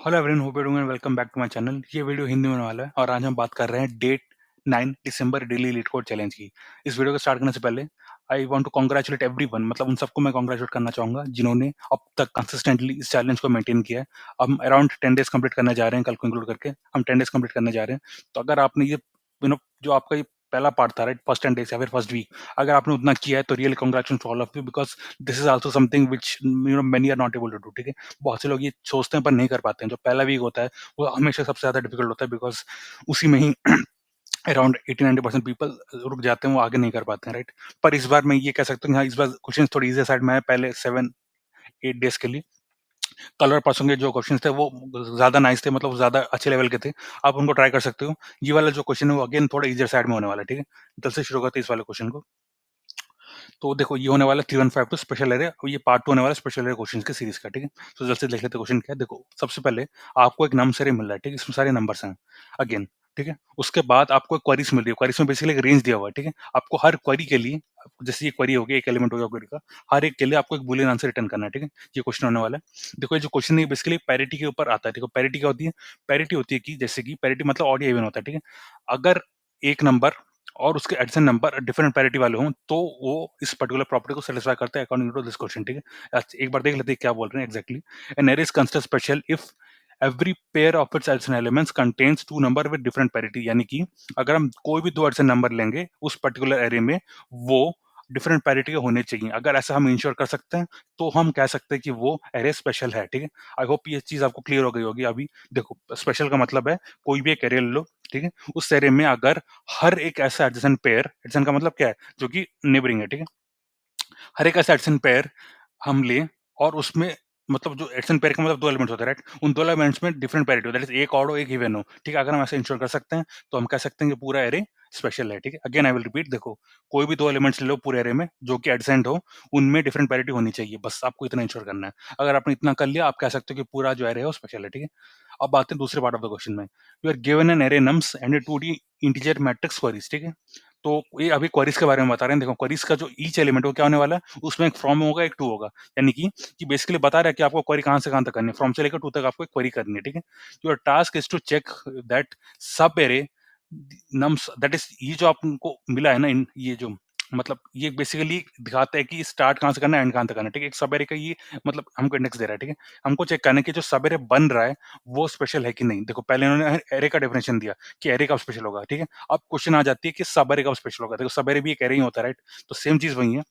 Hello everyone, hope you doing and welcome back to my channel. ये video Hindi में होने वाला है और आज हम बात कर रहे हैं डेट 9 दिसंबर डेली लीड कोड चैलेंज की। इस वीडियो को स्टार्ट करने से पहले I want to congratulate everyone, मतलब उन सबको मैं कांग्रेचुलेट करना चाहूंगा जिन्होंने अब तक कंसिस्टेंटली इस चैलेंज को मेंटेन किया है। हम अराउंड 10 डेज कंप्लीट करने जा रहे हैं, कल को इंक्लूड करके हम 10 डेज कंप्लीट करने जा रहे हैं। तो अगर आपने ये जो आपका ये पहला पार्ट था, राइट, फर्स्ट 10 डेज या फिर फर्स्ट वीक, अगर आपने उतना किया है तो really congratulation to all of you, because this is also something which many are not able to do. ठीक है, बहुत से लोग ये सोचते हैं पर नहीं कर पाते हैं। जो पहला वीक होता है वो हमेशा सबसे ज़्यादा डिफिकल्ट होता है, बिकॉज़ उसी में ही अराउंड 80-90% पीपल रुक जाते हैं, वो आगे नहीं कर पाते हैं, राइट? पर इस बार मैं ये कह सकता हूँ कि हाँ, इस बार क्वेश्चंस थोड़ी ईज़ियर साइड में है पहले 7-8 डेज़ के लिए। कल और परसों के जो क्वेश्चंस थे वो ज़्यादा नाइस थे, मतलब ज़्यादा अच्छे लेवल के थे। आप उनको ट्राई कर सकते हो। ये वाला जो क्वेश्चन है वो अगेन थोड़ा ईज़ियर साइड में होने वाला है, ठीक है? कल से शुरू करते हैं इस वाले क्वेश्चन को। तो देखो, ये होने वाला है 315 स्पेशल एरे, और ये पार्ट 2 होने वाला है स्पेशल एरे क्वेश्चंस की सीरीज का, ठीक है? तो जल्द से देख लेते हैं क्वेश्चन क्या है। देखो, सबसे पहले आपको एक नम्स एरे मिल रहा है, ठीक है? इसमें सारे नंबर्स हैं अगेन, ठीक है? उसके बाद आपको एक क्वेरीज मिल रही है। क्वेरीज में बेसिकली एक रेंज दिया हुआ है, ठीक है? आपको हर क्वेरी के लिए, जैसे ये क्वेरी होगी, एक एलिमेंट हो गया क्वेरी का, हर एक के लिए आपको एक बूलियन आंसर रिटर्न करना है, ठीक है? ये क्वेश्चन होने वाला है। देखो, ये जो क्वेश्चन है बेसिकली पैरिटी के ऊपर आता है। देखो, पैरिटी क्या होती है? पैरिटी होती है कि जैसे कि पैरिटी मतलब ऑड या इवन होता है, ठीक है? अगर एक नंबर और उसके एडिशन नंबर डिफरेंट पैरिटी वाले हों, तो वो इस पर्टिकुलर प्रॉपर्टी को सैटिस्फाई करते हैं अकॉर्डिंग टू दिस क्वेश्चन, ठीक है? एक बार देख लेते हैं क्या बोल रहे हैं exactly. An array is considered special if every pair of its addition elements contains two number with different parity, यानी कि अगर हम कोई भी दो एडिशन नंबर लेंगे उस पर्टिकुलर एरे में, वो डिफरेंट पैरिटी के होने चाहिए। अगर ऐसा हम इंश्योर कर सकते हैं तो हम कह सकते हैं कि वो एरे स्पेशल है, ठीक है? आई होप ये चीज आपको क्लियर हो गई होगी अभी। देखो, स्पेशल का मतलब है कोई भी एक एरे ले लो, ठीक है? उस एरे में अगर हर एक ऐसा एडजेसेंट पेयर, एडजेसेंट का मतलब क्या है? जो कि नेबरिंग है, ठीक है? हर एक ऐसा एडजेसेंट पेयर हम लें और उसमें, मतलब जो एडजेसेंट पेयर का मतलब 2 एलिमेंट्स होते हैं, राइट? उन 2 एलिमेंट्स में डिफरेंट पैरिटी हो, दैट इज़ एक ऑड हो, एक इवन हो, ठीक है? अगर हम ऐसे इंश्योर कर सकते हैं, तो हम कह सकते हैं कि पूरा एरे स्पेशल है, ठीक है? अगेन आई विल रिपीट, देखो, कोई भी 2 एलिमेंट्स ले लो पूरे एरे में जो कि एडजेसेंट हो, उनमें डिफरेंट पैरिटी होनी चाहिए, बस आपको इतना इंश्योर करना है। अगर आपने इतना कर लिया, आप कह सकते हो कि पूरा जो एरे है वो स्पेशल है, ठीक है? अब आते हैं दूसरे पार्ट ऑफ द क्वेश्चन में। You are given an array nums and a 2D integer matrix queries, ठीक है? तो ये अभी क्वेरीज के बारे में बता रहे हैं। देखो, क्वेरीज का जो ईच एलिमेंट है वो क्या होने वाला है? उसमें एक फ्रॉम होगा, एक टू होगा। यानी कि बेसिकली बता रहा है कि आपको क्वेरी कहाँ से कहाँ तक करनी है। फ्रॉम से लेकर टू तक आपको एक क्वेरी करनी है, ठीक है? Your task is to check that subarray nums, that is, ये जो आपको मिला है ना, ये जो, मतलब ये बेसिकली दिखाता है कि स्टार्ट कहाँ से करना है, एंड कहाँ तक करना है, ठीक है? एक सब एरे का ये, मतलब हमको इंडेक्स दे रहा है, ठीक है? हमको चेक करना है कि जो सब एरे बन रहा है वो स्पेशल है कि नहीं। देखो, पहले इन्होंने एरे का डेफिनेशन दिया कि एरे कब स्पेशल होगा, ठीक है? अब क्वेश्चन आ जाती है कि सब एरे कब स्पेशल होगा। देखो, सब एरे भी एक एरे ही होता है, राइट? तो सेम चीज वही है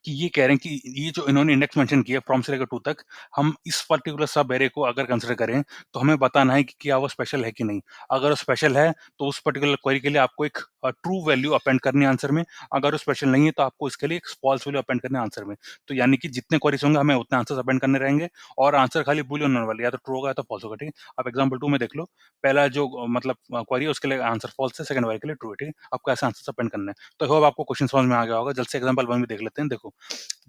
कि ये कह रहे हैं कि ये जो इन्होंने इंडेक्स मेंशन किया फ्रॉम से लेकर टू तक, हम इस पर्टिकुलर सब एरे को अगर कंसीडर करें तो हमें बताना है कि क्या वो स्पेशल है कि नहीं। अगर वो स्पेशल है तो उस पर्टिकुलर क्वेरी के लिए आपको एक ट्रू वैल्यू अपेंड करनी है आंसर में। अगर वो स्पेशल नहीं है तो आपको इसके लिए एक फॉल्स वैल्यू अपेंड करनी है आंसर में। तो यानी कि जितने क्वेरीज होंगे हमें उतने आंसर अपेंड करने रहेंगे, और आंसर खाली बूलियन होने वाले, या तो ट्रू होगा या तो फॉल्स होगा, ठीक है? आप एग्जाम्पल 2 में देख लो। पहला जो मतलब क्वेरी है उसके लिए आंसर फॉल्स है, सेकंड वाले के लिए ट्रू है, ठीक है? आपको ऐसा आंसर अपेंड करना है। तो होप आपको क्वेश्चन समझ में आ गया होगा। जल्द से एग्जाम्पल 1 भी देख लेते हैं। देखो,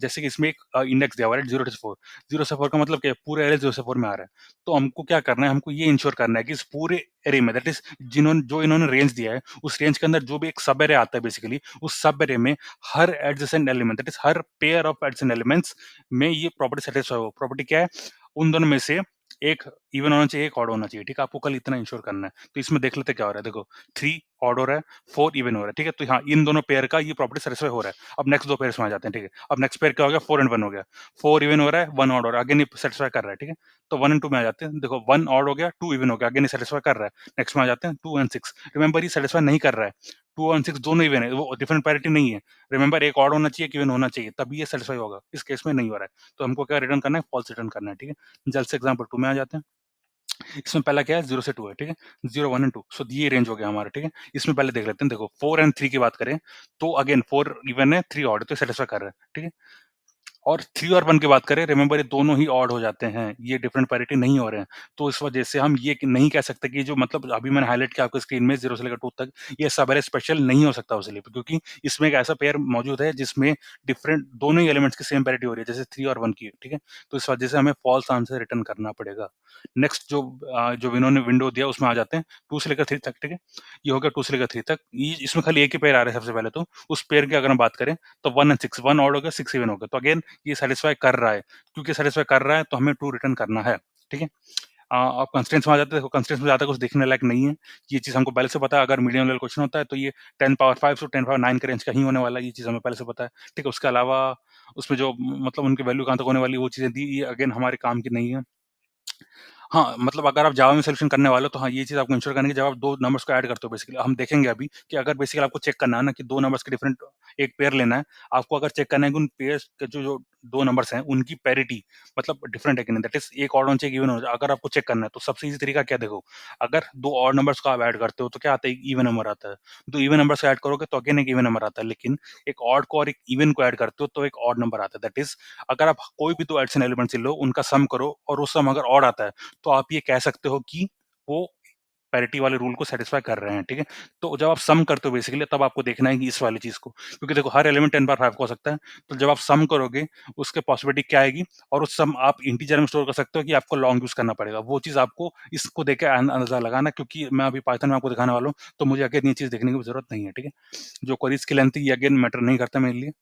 जैसे कि इसमें एक इंडेक्स दिया हुआ है 0 से 4। 0 से 4 का मतलब क्या है? पूरे एरे 0 से 4 में आ रहा है। तो हमको क्या करना है? हमको ये इंश्योर करना है कि इस पूरे एरे में, दैट इज़, इन्होंने रेंज दिया है, उस रेंज के अंदर जो भी एक सब एरे आता है बेसिकली, उस सब एरे में हर एडजेसेंट एलिमेंट, दैट इज़ हर पेयर ऑफ एडजेसेंट एलिमेंट्स में ये प्रॉपर्टी सैटिस्फाई हो। प्रॉपर्टी क्या है? उन दोनों में से एक इवन होना चाहिए, एक ऑड होना चाहिए, ठीक है? आपको कल इतना इंश्योर करना है। तो इसमें देख लेते हैं क्या हो रहा है। देखो, 3 ऑड हो रहा है, 4 इवन हो रहा है, ठीक है? तो हाँ, इन दोनों पेयर का ये प्रॉपर्टी सैटिस्फाई हो रहा है। अब नेक्स्ट 2 पेयर्स में आ जाते हैं, ठीक है? अब नेक्स्ट पेयर क्या हो गया? 4 एंड 1 हो गया। 4 इवन हो रहा है, 1 ऑड हो रहा है, अगेन ये सैटिस्फाई कर रहा है, ठीक है? तो 1 एंड 2 में आ जाते हैं। देखो, 1 ऑड हो गया, 2 इवन हो गया, अगेन ये सैटिस्फाई कर रहा है। नेक्स्ट में आ जाते हैं 2 एंड 6। रिमेंबर, ये सैटिस्फाई नहीं कर रहा है। 2 और 6 दोनों इवन है, वो डिफरेंट पैरिटी नहीं है। रिमेंबर, एक ऑड होना चाहिए, एक इवन होना चाहिए, तभी ये सैटिस्फाई होगा। इस केस में नहीं हो रहा है। तो हमको क्या रिटर्न करना है? फॉल्स रिटर्न करना है, ठीक है? जल्द से एग्जाम्पल 2 में आ जाते हैं। इसमें पहला क्या है? 0 से 2 है, ठीक है? 0, 1 एंड 2, सो ये रेंज हो गया हमारा, ठीक है? इसमें पहले देख लेते हैं। देखो, 4 एंड 3 की बात करें तो अगेन 4 इवन है, 3 ऑड है, तो सैटिस्फाई कर रहा है, ठीक है? और 3 और 1 की बात करें, रिमेंबर, ये दोनों ही ऑड हो जाते हैं, ये डिफरेंट पैरिटी नहीं हो रहे हैं। तो इस वजह से हम ये नहीं कह सकते कि जो, मतलब अभी मैंने हाइलाइट किया आपको स्क्रीन में 0 से लेकर 2 तक, ये सब एरे स्पेशल नहीं हो सकता उस लिए, क्योंकि इसमें एक ऐसा पेयर मौजूद है जिसमें डिफरेंट दोनों ही एलिमेंट्स की सेम पैरिटी हो रही है, जैसे 3 और 1 की, ठीक है? तो इस वजह से हमें फॉल्स आंसर रिटर्न करना पड़ेगा। नेक्स्ट जो इन्होंने विंडो दिया उसमें आ जाते हैं, 2 से लेकर 3 तक, ठीक है? ये हो गया 2 से लेकर 3 तक। ये इसमें खाली एक ही पेयर आ रहा है सबसे पहले तो। उस पेयर की अगर हम बात करें तो 1 एंड 6, 1 ऑड हो गया, 6 इवन हो गया। तो अगेन ये सैटिस्फाई कर रहा है। क्योंकि सैटिस्फाई कर रहा है तो हमें ट्रू रिटर्न करना है, ठीक है? आप कंस्ट्रेंट्स में आ जाते हैं, देखो कंस्ट्रेंट्स में ज़्यादा कुछ देखने लायक नहीं है। ये चीज़ हमको पहले से पता है, अगर मीडियम लेवल क्वेश्चन होता है तो ये 10 पावर 5 टू 10 पावर 9 के रेंज का ही होने वाला है, ये चीज़ हमें पहले से पता है। ठीक है, उसके अलावा उसमें जो मतलब उनकी वैल्यू कहाँ तक होने वाली है, वो चीज़ें दी, ये अगेन हमारे काम की नहीं है। हाँ, मतलब अगर आप जावा में सॉल्यूशन करने वाले हो तो हाँ, ये चीज़ आपको इंश्योर करनी है कि जब आप 2 नंबर्स को ऐड करते हो बेसिकली, हम देखेंगे अभी कि अगर बेसिकली आपको चेक करना है ना कि 2 नंबर्स के डिफरेंट एक पेयर लेना है, आपको अगर चेक करना है कि उन पेयर्स के जो 2 नंबर्स हैं, उनकी पैरिटी मतलब डिफरेंट है कि नहीं, दैट इज़ एक ऑड होना चाहिए, एक इवन होना चाहिए। अगर आपको चेक करना है, तो सबसे ईज़ी तरीका क्या है देखो, अगर 2 ऑड नंबर्स को आप ऐड करते हो, तो क्या आता है? एक इवन नंबर आता है। 2 इवन नंबर्स को ऐड करोगे, तो अगेन एक इवन नंबर आता है, लेकिन एक ऑड को और एक इवन को ऐड करते हो, तो एक ऑड नंबर आता है। दैट इज़ अगर आप कोई भी 2 एडिशन एलिमेंट्स ले लो, उनका सम करो और वो सम अगर ऑड आता है, तो आप ये कह सकते हो कि वो पैरिटी वाले रूल को सैटिस्फाई कर रहे हैं, ठीक है? तो जब आप सम करते हो बेसिकली तब आपको देखना है कि इस वाली चीज़ को, क्योंकि देखो हर एलिमेंट 10 पावर 5 का हो सकता है, तो जब आप सम करोगे उसके पॉसिबिलिटी क्या आएगी और उस सम आप इंटीजर में स्टोर कर सकते हो कि आपको लॉन्ग यूज़ करना पड़ेगा। वो चीज़ आपको इसको देख के अंदाज़ा लगाना, क्योंकि मैं अभी पाइथन में आपको दिखाने वाला हूँ, तो मुझे अगेन ये चीज़ देखने की ज़रूरत नहीं है, ठीक है? जो क्वेरीज़ की लेंथ है ये अगेन मैटर नहीं करता मेरे लिए।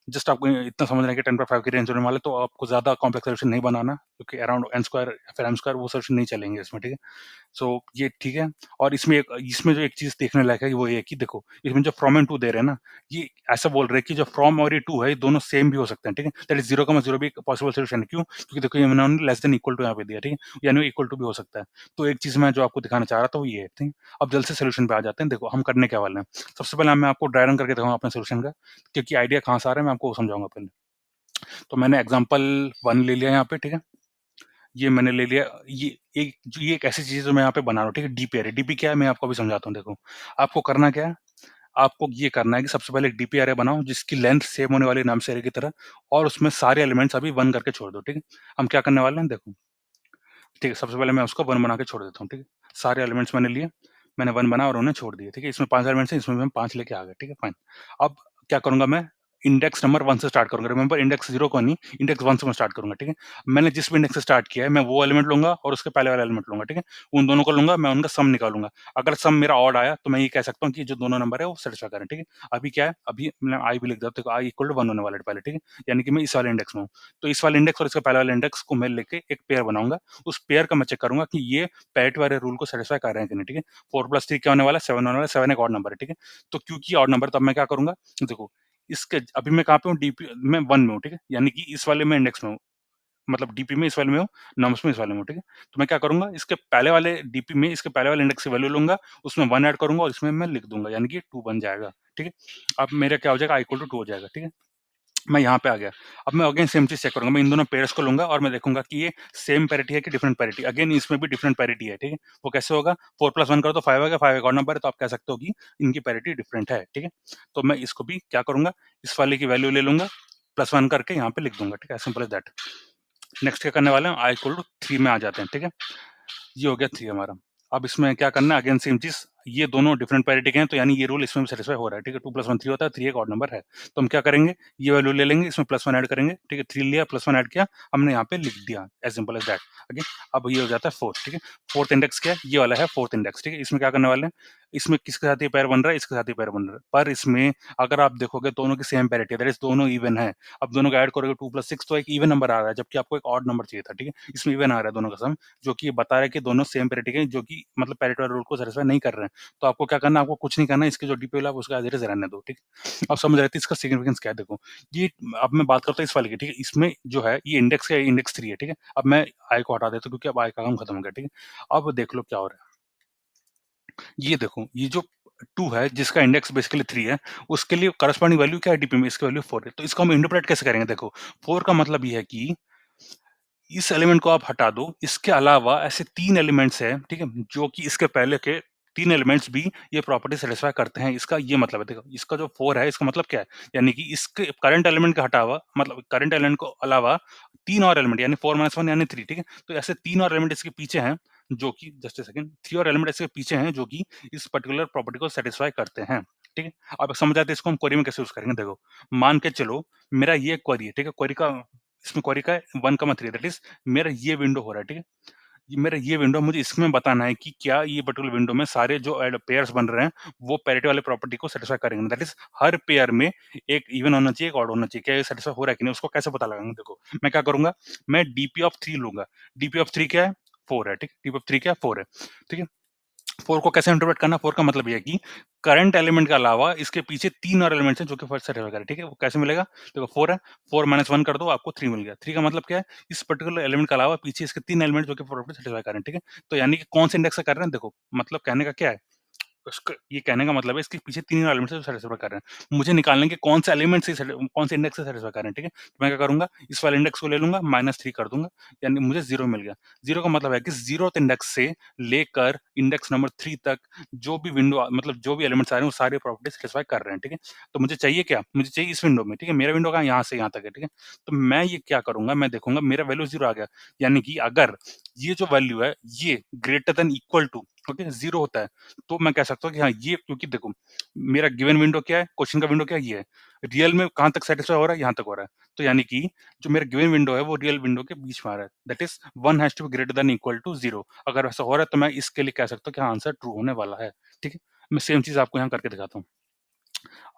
जस्ट आपको इतना समझना है कि 10 पावर 5 की रेंज होने वाला है, तो आपको ज़्यादा कॉम्प्लेक्स सॉल्यूशन नहीं बनाना, क्योंकि अराउंड n स्क्वायर या फिर m स्क्वायर वो सॉल्यूशन नहीं चलेंगे इसमें, ठीक है? सो ये ठीक है। और इसमें जो एक चीज़ देखने लायक है वो ये है कि देखो, इसमें जो फ्रॉम एंड टू दे रहे हैं ना, ये ऐसा बोल रहे हैं कि जो फ्रॉम और ये टू है, ये दोनों सेम भी हो सकते हैं, ठीक है? दैट इज़ 0,0 भी एक पॉसिबल सॉल्यूशन है। क्यों? क्योंकि देखो ये इन्होंने लेस देन इक्वल टू यहाँ पे दिया, ठीक है? यानी इक्वल टू भी हो सकता है। तो एक चीज़ मैं जो आपको दिखाना चाह रहा था वो ये है, ठीक है? अब जल्द से सॉल्यूशन पे आ जाते हैं। देखो हम करने क्या वाले हैं। सबसे पहले मैं आपको ड्राई रन करके दिखाऊँगा अपने सॉल्यूशन का, क्योंकि आइडिया कहाँ से आ रहा है मैं आपको वो समझाऊँगा पहले। तो मैंने एग्जांपल 1 ले लिया यहाँ पे, ठीक है? ये मैंने ले लिया, ये एक ऐसी चीज़ है जो मैं यहाँ पे बना रहा हूँ, ठीक है? डीपी अरे, डीपी क्या है मैं आपको अभी समझाता हूँ देखो। आपको करना क्या है, आपको ये करना है कि सबसे पहले एक डीपी अरे बनाओ जिसकी लेंथ सेम होने वाली है नाम से अरे की तरह, और उसमें सारे एलिमेंट्स अभी 1 करके छोड़ दो, ठीक है? हम क्या करने वाले हैं देखो, ठीक है? सबसे पहले मैं उसको 1 बना के छोड़ देता हूँ, ठीक है? सारे एलिमेंट्स मैंने लिए, मैंने 1 बनाया और उन्हें छोड़ दिए, ठीक है? इसमें 5 एलिमेंट्स हैं, इसमें भी हम 5 लेके आ गए, ठीक है? फाइन। अब क्या करूँगा मैं, इंडेक्स नंबर 1 से स्टार्ट करूँगा। रिमेंबर इंडेक्स 0 को नहीं, इंडेक्स 1 से मैं स्टार्ट करूँगा, ठीक है? मैंने जिस भी इंडेक्स से स्टार्ट किया है, मैं वो एलिमेंट लूँगा और उसके पहले वाला एलिमेंट लूँगा, ठीक है? उन दोनों को लूँगा, मैं उनका सम निकालूँगा। अगर सम मेरा ऑड आया, तो मैं ये कह सकता हूँ कि जो दोनों नंबर है, वो सैटिस्फाई कर रहे हैं, ठीक है? अभी क्या है, अभी मैं i भी लिख देता हूँ, देखो i इक्वल टू 1 होने वाला है पहले, ठीक है? यानी कि मैं इस वाले इंडेक्स में हूँ। तो इस वाले इंडेक्स और इसके पहले वाले इंडेक्स को मैं लेके एक पेयर बनाऊँगा। उस पेयर का मैं चेक करूँगा कि ये पैरेटो वाले रूल को सैटिस्फाई कर रहे हैं कि नहीं, ठीक है? 4 प्लस 3 क्या होने वाला है? 7 होने वाला है, 7 एक ऑड नंबर है, ठीक है? तो क्योंकि ऑड नंबर, तब मैं क्या करूँगा, देखो इसके अभी मैं कहाँ पे हूँ, डीपी में 1 में हूँ, ठीक है? यानी कि इस वाले में इंडेक्स में हूँ, मतलब डीपी में इस वाले में हूँ, नम्स में इस वाले में हूँ, ठीक है? तो मैं क्या करूँगा, इसके पहले वाले डीपी में इसके पहले वाले इंडेक्स की वैल्यू लूँगा, उसमें 1 ऐड करूँगा और इसमें मैं लिख दूँगा, यानी कि 2 बन जाएगा, ठीक है? अब मेरा क्या हो जाएगा, i इक्वल टू 2 हो जाएगा, ठीक है? मैं यहाँ पे आ गया। अब मैं अगेन सेम चीज़ चेक करूँगा, मैं इन दोनों पेयर्स को लूँगा और मैं देखूँगा कि ये सेम पैरिटी है कि डिफरेंट पैरिटी। अगेन इसमें भी डिफरेंट पैरिटी है, ठीक है? वो कैसे होगा? 4 प्लस 1 करो तो 5 आएगा, 5 एक और नंबर है, तो आप कह सकते हो कि इनकी पैरिटी डिफरेंट है, ठीक है? तो मैं इसको भी क्या करूँगा, इस वाले की वैल्यू ले लूँगा, प्लस 1 करके यहाँ पे लिख दूँगा, ठीक है? Simple as that. नेक्स्ट क्या करने वाले हैं, i इक्वल टू 3 में आ जाते हैं, ठीक है? ये हो गया 3 हमारा। अब इसमें क्या करना है, अगेन सेम चीज़, ये दोनों डिफरेंट पैरिटी के हैं, तो यानी ये रूल इसमें भी सैटिस्फाई हो रहा है, ठीक है? 2 प्लस 1 3 होता है, 3 एक ऑड नंबर है। तो हम क्या करेंगे, ये वैल्यू ले लेंगे, इसमें प्लस 1 ऐड करेंगे, ठीक है? 3 लिया, प्लस 1 ऐड किया, हमने यहाँ पे लिख दिया, as simple as that. Okay, अब ये हो जाता है 4, ठीक है? 4th इंडेक्स क्या है? ये वाला है 4th इंडेक्स, ठीक है? इसमें क्या करने वाले हैं, इसमें किसके साथ ये पेयर बन रहा है, इसके साथ ये पेयर बन रहा है। पर इसमें अगर आप देखोगे दोनों की सेम पैरिटी है, दैट इज़ दोनों इवन है। अब दोनों को ऐड करोगे 2 प्लस 6 तो एक इवन नंबर आ रहा है, जबकि आपको एक ऑड नंबर चाहिए था, ठीक है? इसमें इवन आ रहा है दोनों का सम, जो कि बता रहा है कि दोनों सेम पैरिटी के हैं, जो कि मतलब पैरेटो रूल को सैटिस्फाई नहीं कर रहे हैं। तो आपको क्या करना है, आपको कुछ नहीं करना है, इसके जो डीपी वाला है उसको एज़ इट इज़ रहने दो, ठीक है? अब समझ रहे थे इसका सिग्निफिकेंस क्या है, देखो, ये अब मैं बात करता हूँ इस वाले की, ठीक है? इसमें जो है ये इंडेक्स है, इंडेक्स 3 है, ठीक है? अब मैं i को हटा देता हूँ क्योंकि अब i का काम खत्म हो गया, ठीक है? अब देख लो क्या हो रहा है। ये देखो, ये जो 2 है जिसका इंडेक्स बेसिकली 3 है, उसके लिए करस्पॉन्डिंग वैल्यू क्या है डीपी में? इसकी वैल्यू 4 है। तो इसको हम इंटरप्रेट कैसे करेंगे देखो, 4 का मतलब ये है कि इस एलिमेंट को आप हटा दो, इसके अलावा ऐसे 3 एलिमेंट्स हैं, ठीक है? जो कि इसके पहले के 3 एलिमेंट्स भी ये प्रॉपर्टी सैटिस्फाई करते हैं। इसका ये मतलब है, देखो, इसका जो 4 है, इसका मतलब क्या है? यानी कि इसके करंट एलिमेंट का हटावा मतलब करंट एलिमेंट को अलावा 3 और एलिमेंट यानी 4 माइनस 1 यानी 3, ठीक है? तो ऐसे 3 और एलिमेंट इसके पीछे हैं, जो कि जस्ट अ सेकंड, 3 और एलिमेंट इसके पीछे हैं, जो कि इस पर्टिकुलर प्रॉपर्टी को सैटिस्फाई करते हैं, ठीक है? अब समझ आते है इसको हम क्वेरी में कैसे यूज़ करेंगे, देखो, मान के चलो मेरा ये क्वेरी है, ठीक है? क्वेरी का इसमें क्वेरी का 1,3 दैट इज़ मेरा ये विंडो हो रहा है, ठीक है? ये मेरा ये विंडो मुझे इसमें बताना है कि क्या ये पर्टिकुलर विंडो में सारे जो पेयर्स बन रहे हैं, वो पैरिटी वाले प्रॉपर्टी को सैटिस्फाई करेंगे। दैट इज़ हर पेयर में एक इवन होना चाहिए, एक ऑड होना चाहिए। क्या ये सैटिस्फाई हो रहा है कि नहीं, उसको कैसे पता लगाएँगे? देखो, मैं क्या करूँगा, मैं डीपी ऑफ 3 लूँगा। डीपी ऑफ 3 क्या है? 4 है, ठीक है? डी ऑफ 3 क्या है? 4 है, ठीक है? 4 को कैसे इंटरप्रेट करना? 4 का मतलब ये है कि करंट एलिमेंट के अलावा इसके पीछे 3 और एलिमेंट्स हैं जो कि फर्स्ट सेटिस्फाई करें, ठीक है? वो कैसे मिलेगा? देखो 4 है, 4 माइनस 1 कर दो, आपको 3 मिल गया। 3 का मतलब क्या है? इस पर्टिकुलर एलिमेंट के अलावा पीछे इसके 3 एलिमेंट जो कि प्रॉपर्टी सेटिस्फाई करें, ठीक है? तो यानी कि कौन से इंडेक्स से कर रहे हैं? देखो, मतलब कहने का क्या है? उसका ये कहने का मतलब है इसके पीछे 3 एलिमेंट्स से सैटिस्फाई कर रहे हैं। मुझे निकालना है कि कौन से एलिमेंट से कौन से इंडेक्स से सैटिस्फाई कर रहे हैं, ठीक है? तो मैं क्या करूँगा, इस वाले इंडेक्स को ले लूँगा, -3 कर दूँगा, यानी मुझे 0 मिल गया। 0 का मतलब है कि 0th इंडेक्स से लेकर इंडेक्स नंबर 3 तक जो भी मतलब जो भी एलिमेंट्स आ रहे हैं, वो सारे प्रॉपर्टी सैटिस्फाई कर रहे हैं, ठीक है? तो मुझे चाहिए क्या? मुझे चाहिए इस विंडो में, ठीक है? मेरा विंडो कहाँ है? यहाँ से यहाँ तक है, ठीक है? तो मैं ये क्या करूँगा, मैं देखूँगा मेरा वैल्यू 0 आ गया, यानी कि अगर ये जो वैल्यू है, ये greater than equal to okay 0 होता है, तो मैं कह सकता हूँ कि हाँ, ये क्योंकि देखो, मेरा गिवन विंडो क्या है? क्वेश्चन का विंडो क्या है? ये है। रियल में कहाँ तक सैटिस्फाई हो रहा है? यहाँ तक हो रहा है। तो यानी कि जो मेरा गिवन विंडो है, वो रियल विंडो के बीच में आ रहा है। That is 1 has to be greater than equal to 0। अगर ऐसा हो रहा है, तो मैं इसके लिए कह सकता हूँ कि हाँ, आंसर ट्रू होने वाला है। ठीक है? मैं सेम चीज़ आपको यहाँ करके दिखाता हूँ।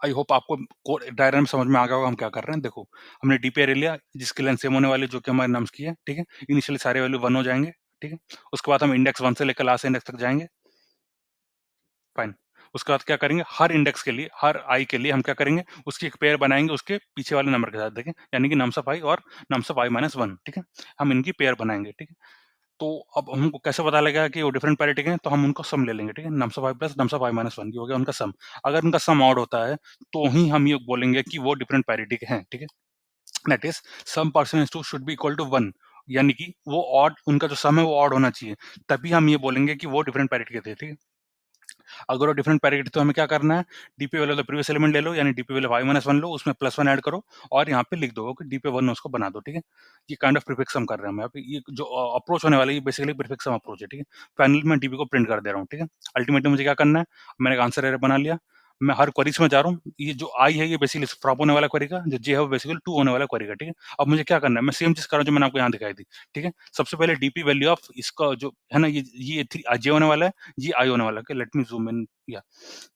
आई होप आपको डायग्राम समझ में आ गया होगा हम क्या कर रहे हैं। देखो, हमने डी पे अरे लिया, जिसकी लेंथ सेम होने वाली है, जो कि हमारे नम्स की है। ठीक है? इनिशियली सारे वैल्यू 1 हो जाएँगे। ठीक है? उसके बाद हम इंडेक्स 1 से लेकर लास्ट इंडेक्स तक जाएँगे। फाइन। उसके बाद क्या करेंगे, हर इंडेक्स के लिए, हर i के लिए हम क्या करेंगे, उसकी एक पेयर बनाएँगे उसके पीछे वाले नंबर के साथ, देखें, यानी कि नम्स ऑफ i और नम्स ऑफ i माइनस 1, ठीक है? हम इनकी पेयर बनाएँगे, ठीक है? तो अब हमको कैसे पता लगेगा कि वो डिफरेंट पैरिटी के हैं, तो हम उनका सम ले लेंगे, ठीक है? Nums of i plus nums of i minus 1 ये हो गया उनका सम। अगर उनका सम ऑड होता है, तो ही हम ये बोलेंगे कि वो डिफरेंट पैरिटी के हैं, ठीक है? That is sum percentage two should be equal to 1, यानी कि वो ऑड, उनका जो सम है वो ऑड होना चाहिए, तभी हम ये बोलेंगे कि वो डिफरेंट पैरिटी के थे, ठीक है? अगर वो डिफरेंट पैरामीटर तो हमें क्या करना है, DP value of the previous element ले लो, यानी डीपी वैल्यू y-1 लो, उसमें +1 ऐड करो और यहाँ पे लिख दो कि डीपी 1 उसको बना दो, ठीक है? ये काइंड ऑफ प्रीफिक्स हम कर रहे हैं हम यहाँ पे, ये जो अप्रोच होने वाला है, ये बेसिकली प्रीफिक्स सम अप्रोच है, ठीक है? फाइनली मैं डीपी को प्रिंट कर दे रहा हूँ, ठीक है? अल्टीमेटली मुझे क्या करना है, मैंने एक आंसर एरे बना लिया, मैं हर क्वेरीज़ में जा रहा हूँ, ये जो i है ये बेसिकली फ्रॉप होने वाला क्वेरी का, जो j है वो बेसिकली ट्रू होने वाला क्वेरी का, ठीक है? अब मुझे क्या करना है, मैं सेम चीज़ कर रहा हूँ जो मैंने आपको यहाँ दिखाई थी, ठीक है? सबसे पहले डीपी वैल्यू ऑफ इसका जो है ना, ये j होने वाला है, ये i होने वाला है, okay let me zoom in, या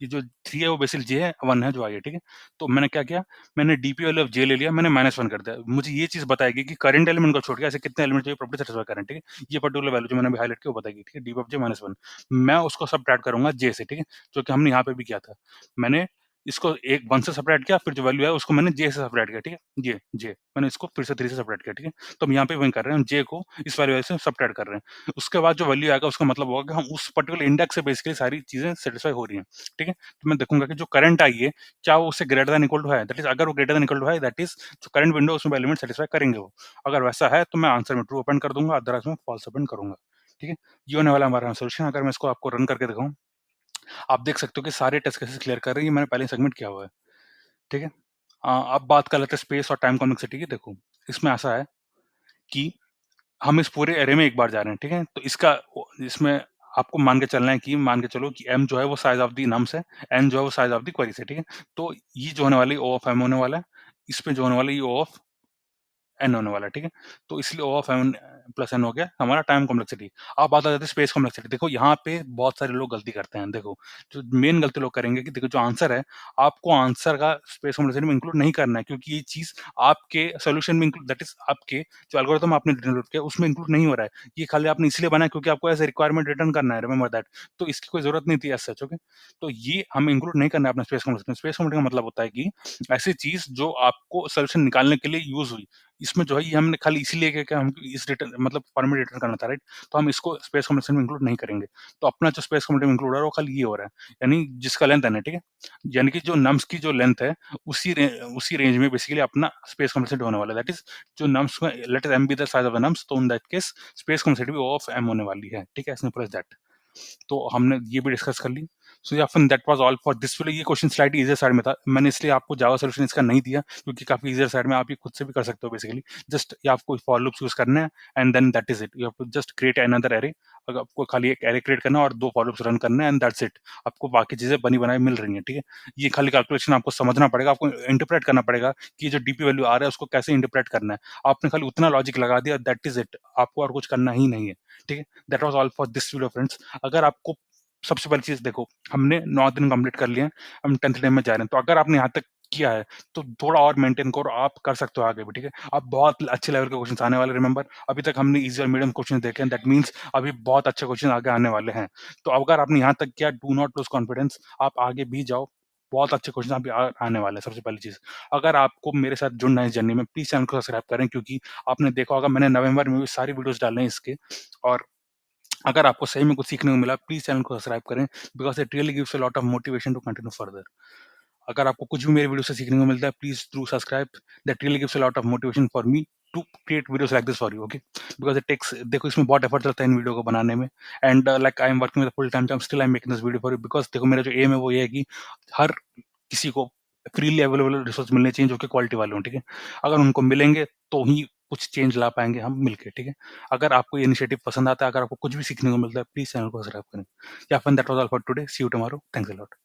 ये जो 3 है वो बेसिकली j है, 1 है जो i है, ठीक है? तो मैंने क्या किया, मैंने डीपी वैल्यू ऑफ j ले लिया, मैंने -1 कर दिया। मुझे ये चीज़ बताएगी कि करंट एलिमेंट को छोड़ के ऐसे कितने एलिमेंट चाहिए प्रॉपर्टी सैटिस्फाई करें, ठीक है? ये पर्टिकुलर वैल्यू जो मैंने अभी हाइलाइट की वो बताएगी, ठीक है? डीपी ऑफ j -1 मैं उसको सबट्रैक्ट करूँगा j से, ठीक है? जो कि हमने यहाँ पे भी किया था। मैंने इसको एक 1 से सबट्रैक्ट किया, फिर जो वैल्यू है उसको मैंने j से सबट्रैक्ट किया, ठीक है? j मैंने इसको फिर से 3 से सबट्रैक्ट किया, ठीक है? तो हम यहाँ पे वही कर रहे हैं, हम j को इस वैल्यू से सबट्रैक्ट कर रहे हैं। उसके बाद जो वैल्यू आएगा उसका मतलब होगा कि हम उस पर्टिकुलर इंडेक्स से बेसिकली सारी चीज़ें सैटिस्फाई हो रही हैं, ठीक है? तो मैं देखूँगा कि जो करंट आई है, क्या वो उससे ग्रेटर दैन इक्वल टू है? दैट इज़ अगर वो ग्रेटर दैन इक्वल टू है, दैट इज़ जो करंट विंडो है उसमें एलिमेंट सैटिस्फाई करेंगे वो। अगर वैसा है तो मैं आंसर में ट्रू अपेंड कर दूँगा, अदरवाइज़ मैं फॉल्स अपेंड करूँगा, ठीक है? ये होने वाला है हमारा सॉल्यूशन। अगर मैं इसको आपको रन करके दिखाऊँ, आप देख सकते हो कि सारे टेस्ट केसेस क्लियर कर रही है, मैंने पहले सबमिट किया हुआ है, ठीक है? अब बात कर लेते हैं स्पेस और टाइम कॉम्प्लेक्सिटी की। देखो, इसमें ऐसा है कि हम इस पूरे एरे में एक बार जा रहे हैं, ठीक है? तो इसमें आपको मान के चलना है कि मान के चलो कि m जो है वो साइज़ ऑफ द नम्स है, n जो है वो साइज़ ऑफ द क्वेरीज़ है, ठीक है? तो ये जो होने वाली है O ऑफ m होने वाला है, इसमें जो होने वाला है ये O ऑफ n होने वाला है, ठीक है? तो इसलिए O of m plus n हो गया हमारा टाइम कॉम्प्लेक्सिटी। अब बात आ जाती है स्पेस कॉम्प्लेक्सिटी। देखो यहाँ पे बहुत सारे लोग गलती करते हैं, देखो, जो मेन गलती लोग करेंगे कि देखो जो आंसर है, आपको आंसर का स्पेस कॉम्प्लेक्सिटी में इंक्लूड नहीं करना है, क्योंकि ये चीज़ आपके सॉल्यूशन में इंक्लूड, दैट इज़ आपके जो एल्गोरिथम आपने डेवलप किया उसमें इंक्लूड नहीं हो रहा है। ये खाली आपने इसलिए बनाया क्योंकि आपको एज़ अ रिक्वायरमेंट रिटर्न करना है, रिमेंबर दैट। तो इसकी कोई ज़रूरत नहीं थी एज़ सच, ओके? तो ये हमें इंक्लूड नहीं करना है अपना स्पेस कॉम्प्लेक्सिटी। स्पेस कॉम्प्लेक्सिटी का मतलब होता है कि ऐसी चीज़ जो आपको सॉल्यूशन निकालने के लिए यूज़ हुई। इसमें जो है ये हमने खाली इसीलिए किया कि हमको इस रिटर्न मतलब फॉर्मेट रिटर्न करना था, राइट? तो हम इसको स्पेस कॉम्प्लेक्सिटी में इंक्लूड नहीं करेंगे। तो अपना जो स्पेस कॉम्प्लेक्सिटी में इंक्लूड हो रहा है वो खाली ये हो रहा है, यानी जिसका लेंथ n है, ठीक है? यानी कि जो नम्स की जो लेंथ है, उसी रेंज में बेसिकली अपना स्पेस कॉम्प्लेक्सिटी होने वाला है। दैट इज़ जो नम्स में let m be the size of the nums, तो in that case space complexity भी O ऑफ m होने वाली है, ठीक है? As simple as that. तो हमने ये भी डिस्कस कर ली। सो या फिर that was all for this video. ये क्वेश्चन स्लाइटली ईज़ियर साइड में था। मैंने इसलिए आपको जावा सॉल्यूशन इसका नहीं दिया क्योंकि काफ़ी ईज़ियर साइड में आप ये खुद से भी कर सकते हो बेसिकली। जस्ट ये आपको फॉर लूप्स यूज़ करने हैं and then that is it. You have to just create another array. अगर आपको खाली एक अरे क्रिएट करना है और 2 फॉर लूप्स रन करने हैं एंड दैट्स इट। आपको बाकी चीज़ें बनी-बनाई मिल रही हैं, ठीक है? ये खाली कैलकुलेशन आपको समझना पड़ेगा, आपको इंटरप्रेट करना पड़ेगा कि ये जो डीपी वैल्यू आ रहा है उसको कैसे इंटरप्रेट करना है। आपने खाली उतना लॉजिक लगा दिया, दैट इज़ इट। आपको और कुछ करना ही नहीं है, ठीक है? That was all for this video friends. अगर आपको सबसे पहली चीज़ देखो, हमने 9 दिन कंप्लीट कर लिए हैं, हम 10th डे में जा रहे हैं। तो अगर आपने यहाँ तक किया है, तो थोड़ा और मेंटेन करो, आप कर सकते हो आगे भी, ठीक है? अब बहुत अच्छे लेवल के क्वेश्चन्स आने वाले रिमेंबर अभी तक हमने ईज़ी और मीडियम क्वेश्चन देखे हैं, दैट मीन्स अभी बहुत अच्छे क्वेश्चन आगे आने वाले हैं। तो अगर आपने यहाँ तक किया, डू नॉट लूज़ कॉन्फिडेंस, आप आगे भी जाओ, बहुत अच्छे क्वेश्चन अभी आने वाले हैं, सबसे पहली चीज़। अगर आपको मेरे साथ जुड़ना है इस जर्नी में, प्लीज़ चैनल को सब्सक्राइब करें, क्योंकि आपने देखा होगा मैंने नवंबर में भी सारी वीडियोज़ डाले हैं इसके। और अगर आपको सही में कुछ सीखने को मिला, प्लीज़ चैनल को सब्सक्राइब करें, because it really gives a lot of motivation to continue further. अगर आपको कुछ भी मेरी वीडियो से सीखने को मिलता है, please do subscribe, that really gives a lot of motivation for me to create videos like this for you, okay? Because it takes, देखो इसमें बहुत एफर्ट लगता है इन वीडियो को बनाने में, and like I am working with full time job, still I am making this video for you, because देखो मेरा जो एम है वो ये है कि हर किसी को फ्रीली अवेलेबल रिसोर्स मिलने चाहिए जो कि क्वालिटी वाले हों, ठीक है? अगर उनको मिलेंगे तो ही कुछ चेंज ला पाएँगे हम मिलके, ठीक है? अगर आपको ये इनिशिएटिव पसंद आता है, अगर आपको कुछ भी सीखने को मिलता है, प्लीज़ चैनल को सब्सक्राइब करें। या फिर that was all for today, see you tomorrow, thanks a lot.